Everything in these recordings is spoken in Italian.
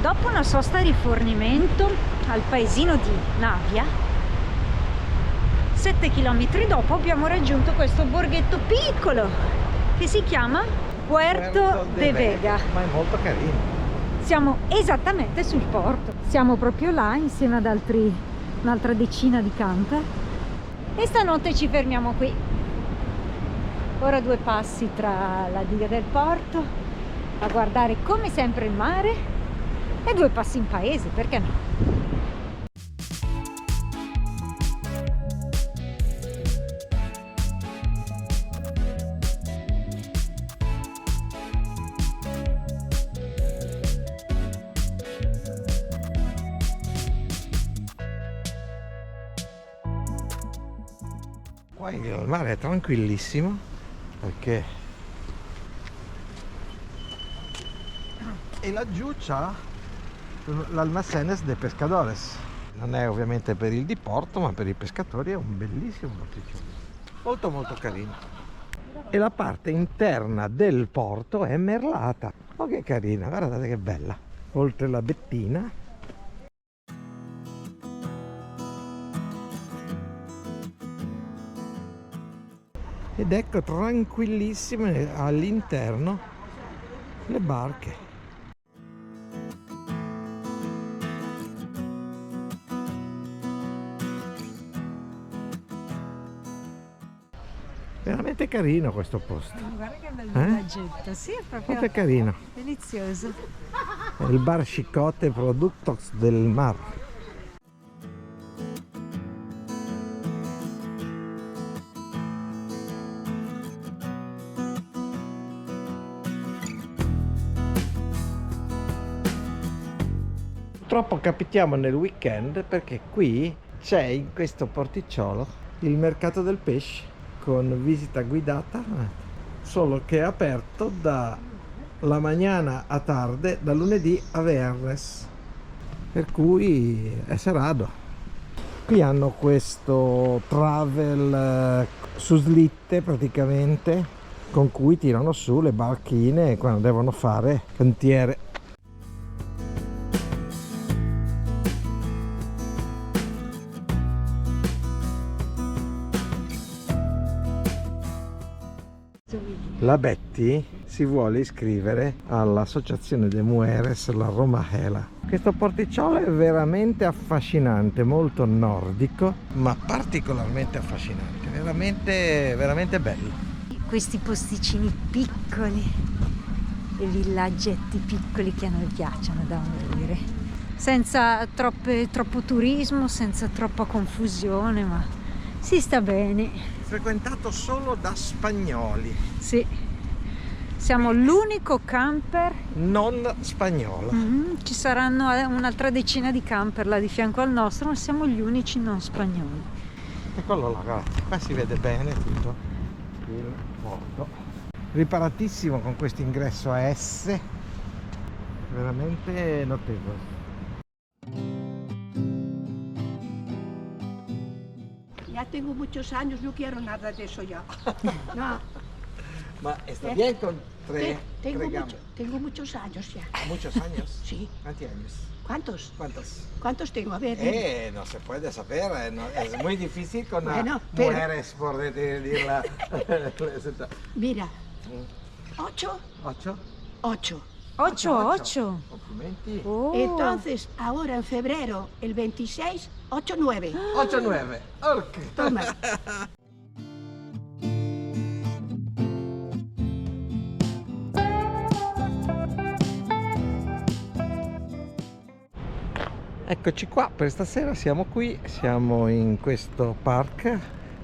Dopo una sosta di rifornimento al paesino di Navia, 7 km dopo abbiamo raggiunto questo borghetto piccolo che si chiama Puerto de Vega. Ma è molto carino. Siamo esattamente sul porto, siamo proprio là insieme ad un'altra decina di camper e stanotte ci fermiamo qui. Ora 2 passi tra la diga del porto a guardare come sempre il mare e 2 passi in paese, perché no? Qua il mare è tranquillissimo perché e laggiù c'ha l'Almacenes de Pescadores. Non è ovviamente per il diporto, ma per i pescatori è un bellissimo porticciolo, molto molto carino. E la parte interna del porto è merlata. Oh, che carina, guardate che bella. Oltre la bettina ed ecco tranquillissime all'interno le barche. Veramente carino questo posto. Guarda che bel villaggetto, sì, è proprio Molto carino. delizioso. È il bar Chicote Productos del Mar. Purtroppo capitiamo nel weekend perché qui c'è in questo porticciolo il mercato del pesce con visita guidata, solo che è aperto dalla mañana a tarde, da lunedì a vernes, per cui è serado. Qui hanno questo travel su slitte praticamente, con cui tirano su le barchine quando devono fare cantiere. La Betty si vuole iscrivere all'associazione de Mujeres La Romajela. Questo porticciolo è veramente affascinante, molto nordico, ma particolarmente affascinante, veramente, veramente bello. Questi posticini piccoli e villaggetti piccoli che a noi piacciono da morire, senza troppo turismo, senza troppa confusione, ma si sta bene. Frequentato solo da spagnoli. Sì, siamo l'unico camper Non spagnolo. Ci saranno un'altra decina di camper là di fianco al nostro, ma siamo gli unici non spagnoli. E quello là, guardate, qua si vede bene tutto il porto. Riparatissimo con questo ingresso a S, veramente notevole. Ya tengo muchos años, no quiero nada de eso ya. No, Ma está bien con tres tengo muchos años ya. muchos años. Sí. ¿Cuántos años? ¿Cuántos? ¿Cuántos? ¿Cuántos tengo? A ver, dime. No se puede saber, es muy difícil con Bueno, pero- mujeres por decir la... Mira, 8, 8. 8. 8. Complimenti. Oh. Entonces, ahora en febrero, el 26, 8, 9. 8, 9. Ok. Toma. Eccoci qua, per stasera siamo qui, siamo in questo park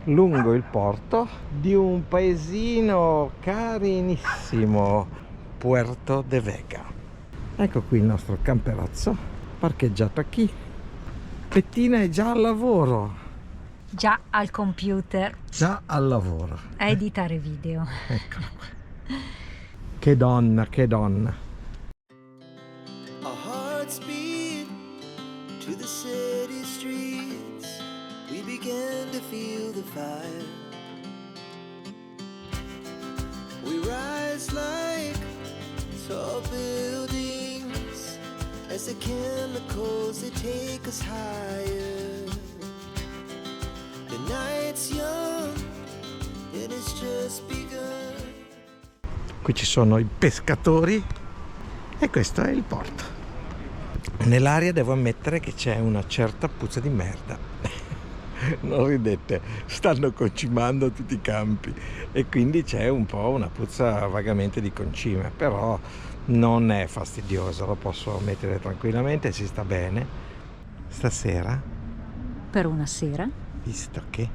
lungo il porto di un paesino carinissimo, Puerto de Vega. Ecco qui il nostro camperazzo parcheggiato qui. Bettina è già al lavoro, Già al computer già al lavoro. a editare video. Eccola qua. Che donna, che donna. Our hearts beat to the city streets. We began to feel the fire. We rise like tall buildings as the chemicals they take us higher. The night's young and it's just begun. Qui ci sono i pescatori e questo è il porto. Nell'aria devo ammettere che c'è una certa puzza di merda. Non ridete, stanno concimando tutti i campi e quindi c'è un po' una puzza vagamente di concime, però non è fastidioso, lo posso mettere tranquillamente e si sta bene. Stasera, Per una sera visto che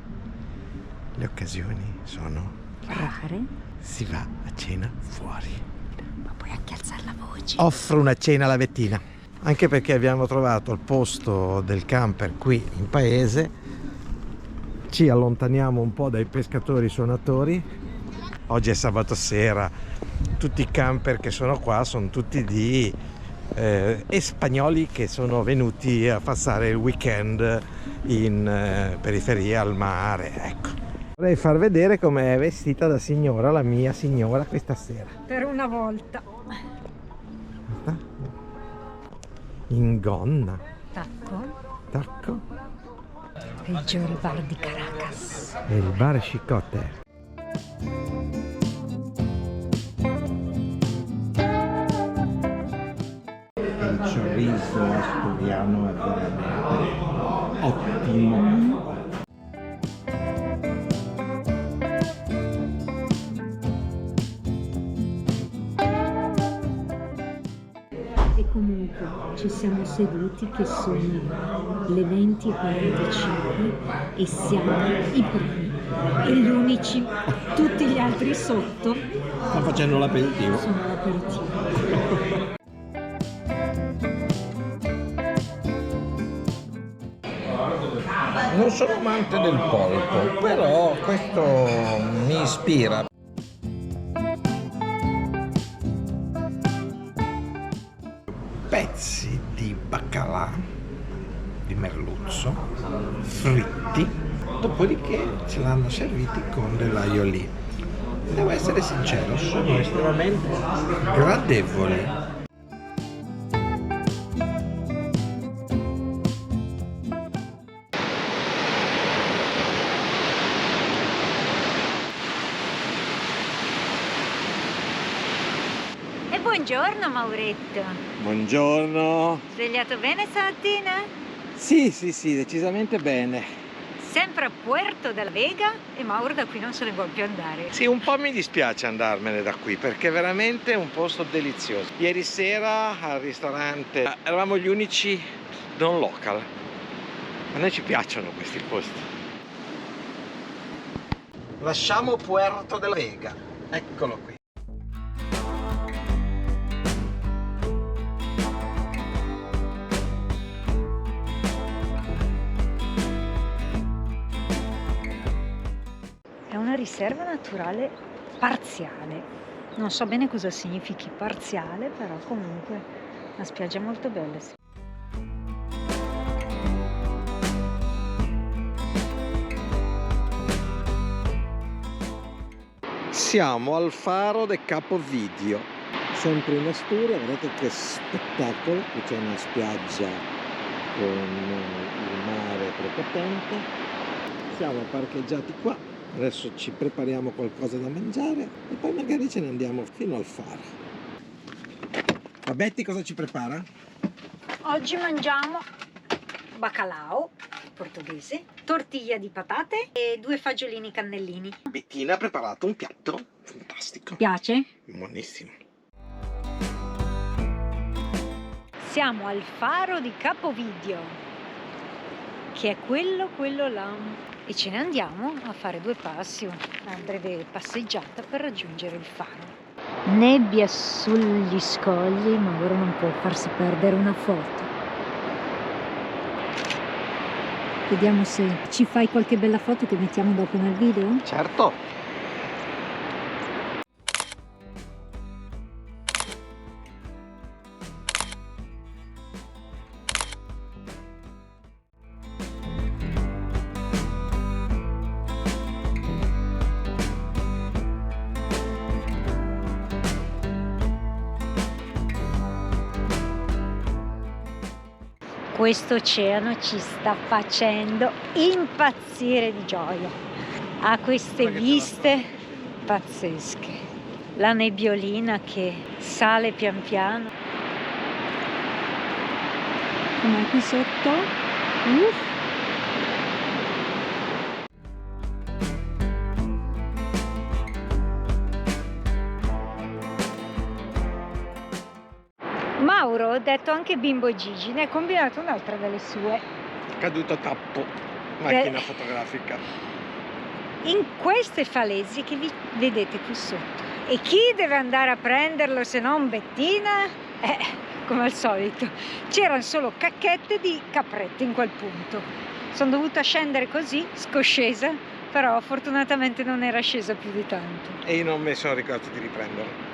le occasioni sono rare, si va a cena fuori. ma puoi anche alzare la voce. Offro una cena alla vettina, anche perché abbiamo trovato il posto del camper qui in paese. Ci allontaniamo un po' dai pescatori suonatori. Oggi è sabato sera, tutti i camper che sono qua sono tutti di spagnoli che sono venuti a passare il weekend in periferia al mare, ecco. Vorrei far vedere come è vestita da signora la mia signora questa sera. Per una volta. In gonna, Tacco. Peggiore bar di Caracas. e il bar Chicote. Il chorizo asturiano è veramente ottimo. E comunque ci siamo seduti che sono le 20:45 e siamo i primi e gli unici, tutti gli altri sotto Sto facendo l'aperitivo. sono all'aperitivo. Non sono amante del polpo, però questo mi ispira. Pezzi di baccalà, di merluzzo, fritti, dopodiché ce l'hanno serviti con dell'aglio lì. Devo essere sincero, sono estremamente gradevoli. E buongiorno Mauretto, Buongiorno. svegliato bene stamattina? Sì, decisamente bene. Sempre a Puerto della Vega e Mauro da qui non se ne vuole più andare. Sì, un po' mi dispiace andarmene da qui perché è veramente un posto delizioso. Ieri sera al ristorante eravamo gli unici non local. A noi ci piacciono questi posti. Lasciamo Puerto della Vega. Eccolo qui. È una riserva naturale parziale. Non so bene cosa significhi parziale, però comunque una spiaggia molto bella. Sì. Siamo al faro del Capovideo, sempre in Asturia. Guardate che spettacolo, qui c'è una spiaggia con il mare prepotente. Siamo parcheggiati qua, adesso ci prepariamo qualcosa da mangiare e poi magari ce ne andiamo fino al faro. Ma Betty cosa ci prepara? Oggi mangiamo baccalao portoghese, tortiglia di patate e 2 fagiolini cannellini. Bettina ha preparato un piatto fantastico, Piace? buonissimo. Siamo al faro di Capovideo, che è quello là. E ce ne andiamo a fare 2 passi, una breve passeggiata per raggiungere il faro. Nebbia sugli scogli, ma ora non può farsi perdere una foto. Vediamo se ci fai qualche bella foto che mettiamo dopo nel video. Certo. questo oceano ci sta facendo impazzire di gioia. Ha queste viste pazzesche. La nebbiolina che sale pian piano. Com'è qui sotto? Mauro, detto anche Bimbo Gigi, ne ha combinato un'altra delle sue. Caduto tappo, macchina fotografica. In queste falesie che vi vedete qui sotto. E chi deve andare a prenderlo se non Bettina? Come al solito, c'erano solo cacchette di caprette in quel punto. Sono dovuta scendere così, scoscesa, però fortunatamente non era scesa più di tanto. E io non mi sono ricordato di riprenderlo.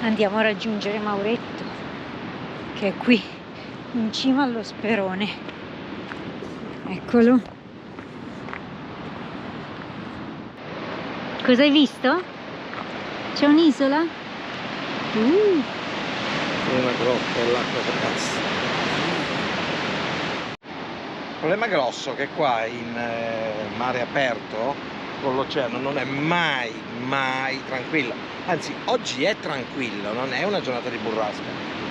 Andiamo a raggiungere Mauretto, che è qui, in cima allo sperone. Eccolo. Cosa hai visto? C'è un'isola? Una grotta e l'acqua che passa. Il problema grosso è che qua in mare aperto con l'oceano non è mai tranquillo. Anzi, oggi è tranquillo, non è una giornata di burrasca,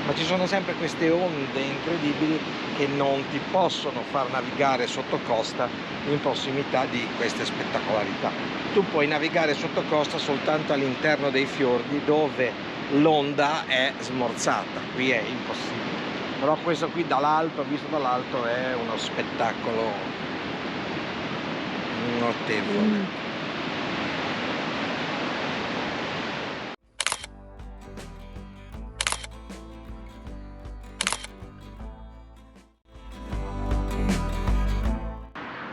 ma ci sono sempre queste onde incredibili che non ti possono far navigare sotto costa in prossimità di queste spettacolarità. Tu puoi navigare sotto costa soltanto all'interno dei fiordi dove l'onda è smorzata, qui è impossibile. Però questo qui dall'alto, visto dall'alto, è uno spettacolo notevole.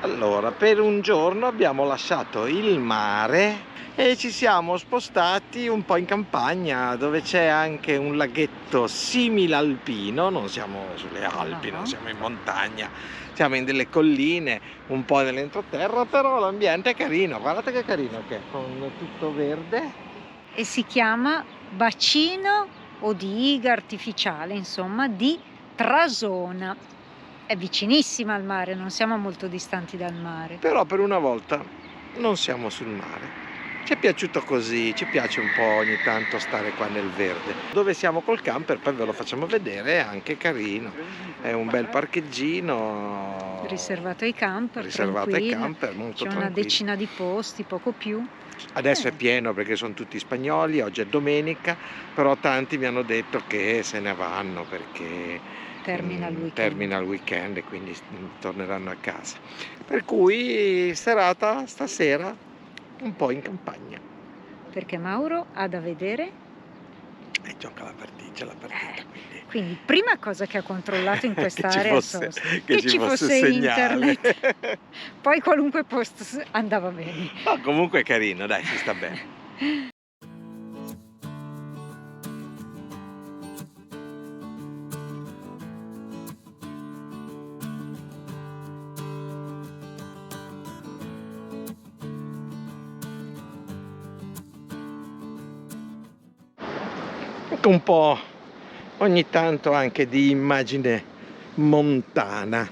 Allora, per un giorno abbiamo lasciato il mare e ci siamo spostati un po' in campagna, dove c'è anche un laghetto simile alpino. Non siamo sulle Alpi, non siamo in montagna, siamo in delle colline, un po' nell'entroterra, però l'ambiente è carino. Guardate che carino che è, con tutto verde. E si chiama bacino o diga artificiale, insomma, di Trasona. È vicinissima al mare, non siamo molto distanti dal mare. Però per una volta non siamo sul mare. Ci è piaciuto così, ci piace un po' ogni tanto stare qua nel verde. Dove siamo col camper, poi ve lo facciamo vedere, è anche carino. È un bel parcheggino riservato ai camper, riservato ai camper, molto c'è tranquillo. una decina di posti, poco più. Adesso è pieno perché sono tutti spagnoli, oggi è domenica, però tanti mi hanno detto che se ne vanno perché Termina il weekend e quindi torneranno a casa. Per cui serata stasera un po' in campagna. Perché Mauro ha da vedere. E gioca la partita, Quindi prima cosa che ha controllato in quest'area che ci fosse internet. Poi qualunque posto andava bene. No, comunque è carino, dai, si sta bene. Ecco un po' ogni tanto anche di immagine montana.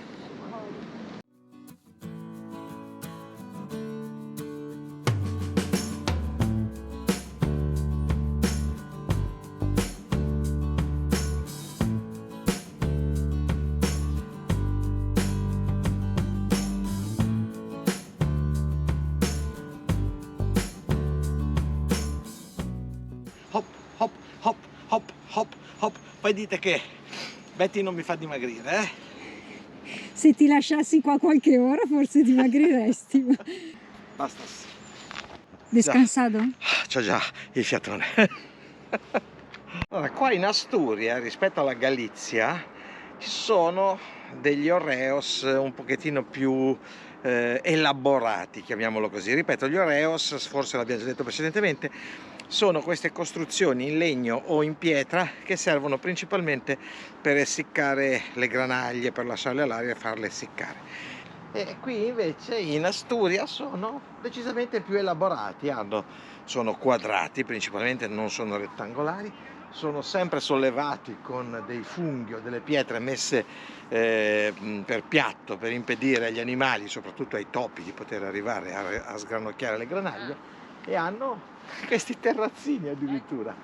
Hop, hop, hop, hop, hop, hop. Poi dite che Betty non mi fa dimagrire, eh? Se ti lasciassi qua qualche ora forse dimagriresti. Basta. Descansado? C'ho già il fiatone. Allora, qua in Asturia, rispetto alla Galizia, ci sono degli Orreos un pochettino più elaborati, chiamiamolo così. Ripeto, gli Orreos, forse l'abbiamo già detto precedentemente, sono queste costruzioni in legno o in pietra che servono principalmente per essiccare le granaglie, per lasciarle all'aria e farle essiccare. E qui invece in Asturia sono decisamente più elaborati, sono quadrati principalmente, non sono rettangolari, sono sempre sollevati con dei funghi o delle pietre messe per piatto, per impedire agli animali, soprattutto ai topi, di poter arrivare a sgranocchiare le granaglie, e hanno questi terrazzini addirittura.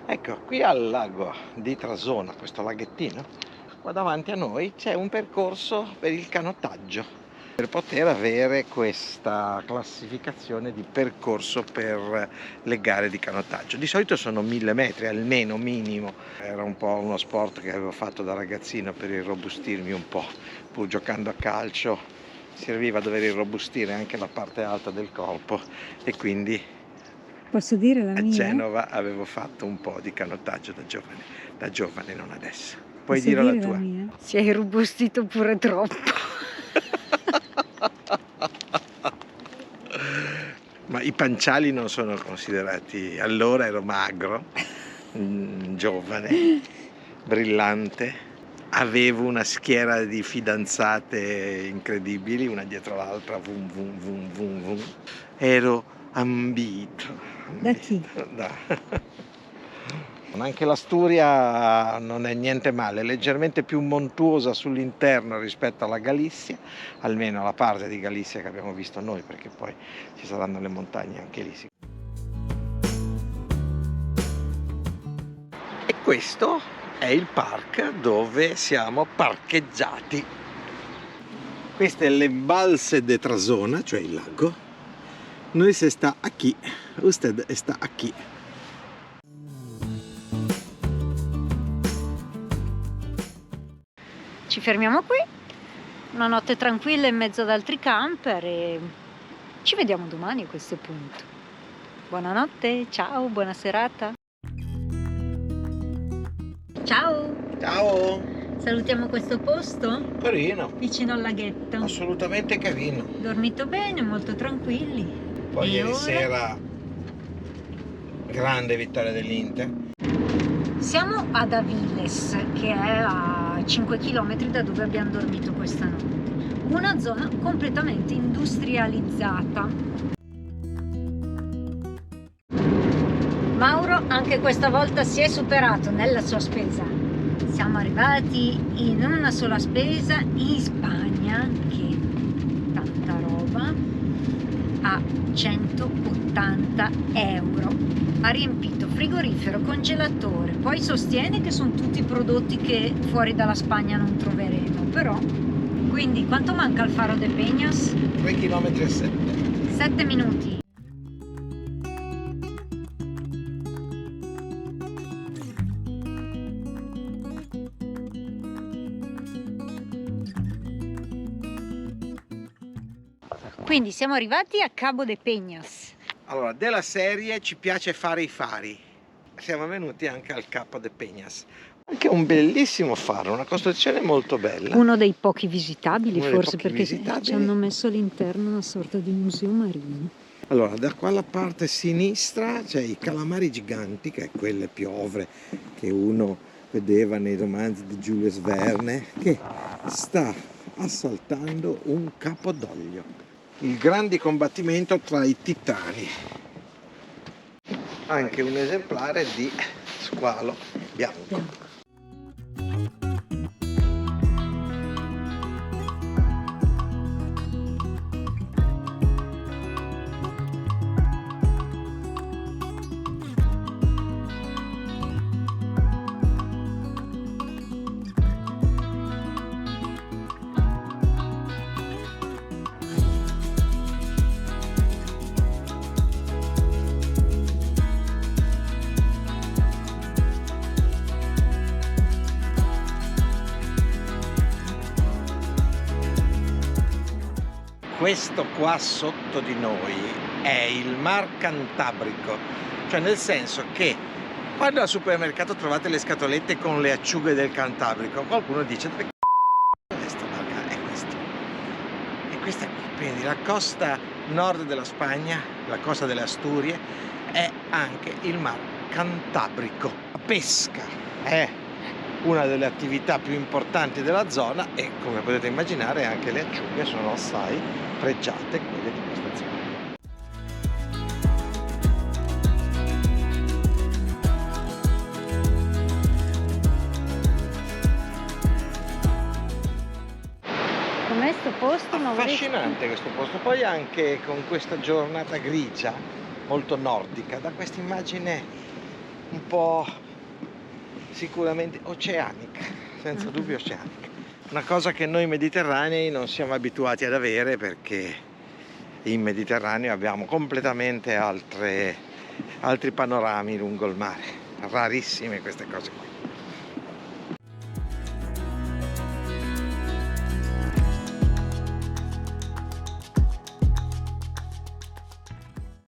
Ecco, qui al lago di Trasona, questo laghettino, qua davanti a noi c'è un percorso per il canottaggio, per poter avere questa classificazione di percorso per le gare di canottaggio. Di solito sono 1000 metri, almeno minimo. Era un po' uno sport che avevo fatto da ragazzino per irrobustirmi un po', pur giocando a calcio serviva a dover irrobustire anche la parte alta del corpo, e quindi Posso dire la a mia? Genova avevo fatto un po' di canottaggio da giovane, non adesso. Puoi Posso dire la dire tua? mia? Si è irrobustito pure troppo. Ma i panciali non sono considerati. Allora ero magro, giovane, brillante, avevo una schiera di fidanzate incredibili, una dietro l'altra, vum vum vum vum vum. Ero ambito. Da chi? Anche l'Asturia non è niente male, è leggermente più montuosa sull'interno rispetto alla Galizia, almeno la parte di Galizia che abbiamo visto noi, perché poi ci saranno le montagne anche lì. E questo è il park dove siamo parcheggiati. Questa è l'Embalse de Trasona, cioè il lago. Noi se sta aquí, usted está aquí. Ci fermiamo qui, una notte tranquilla in mezzo ad altri camper, e ci vediamo domani a questo punto. Buonanotte, ciao, buona serata. Ciao, Ciao! salutiamo questo posto Carino, vicino al laghetto. assolutamente carino. Dormito bene, molto tranquilli. Poi E ieri ora? sera grande vittoria dell'Inter. Siamo ad Aviles, che è a 5 km da dove abbiamo dormito questa notte. Una zona completamente industrializzata. Mauro anche questa volta si è superato nella sua spesa. Siamo arrivati in una sola spesa in Spagna, che tanta roba, a 180 euro. Ha riempito frigorifero, congelatore, poi sostiene che sono tutti prodotti che fuori dalla Spagna non troveremo, però. Quindi quanto manca al Faro de Peñas? 3 km e 7. 7 minuti. Quindi siamo arrivati a Cabo de Peñas. Allora, della serie ci piace fare i fari. Siamo venuti anche al Capo de Peñas. Anche un bellissimo faro, una costruzione molto bella. Uno dei pochi visitabili, Uno dei forse, pochi perché visitabili. ci hanno messo all'interno una sorta di museo marino. Allora, da qua alla parte sinistra c'è i calamari giganti, che è quelle piovre che uno vedeva nei romanzi di Jules Verne, che sta assaltando un capodoglio. Il grande combattimento tra i titani. Anche un esemplare di squalo bianco. Questo qua sotto di noi è il Mar Cantabrico, cioè nel senso che quando al supermercato trovate le scatolette con le acciughe del Cantabrico, qualcuno dice dove è questa barca? È questa. E questa qui, quindi la costa nord della Spagna, la costa delle Asturie, è anche il Mar Cantabrico. La pesca è una delle attività più importanti della zona e, come potete immaginare, anche le acciughe sono assai pregiate, quelle di questa zona. Com'è sto posto? Ma vorrei- Affascinante questo posto, poi anche con questa giornata grigia, molto nordica, da questa immagine un po' sicuramente oceanica, senza dubbio oceanica. Una cosa che noi mediterranei non siamo abituati ad avere, perché in Mediterraneo abbiamo completamente altri panorami lungo il mare, rarissime queste cose qui.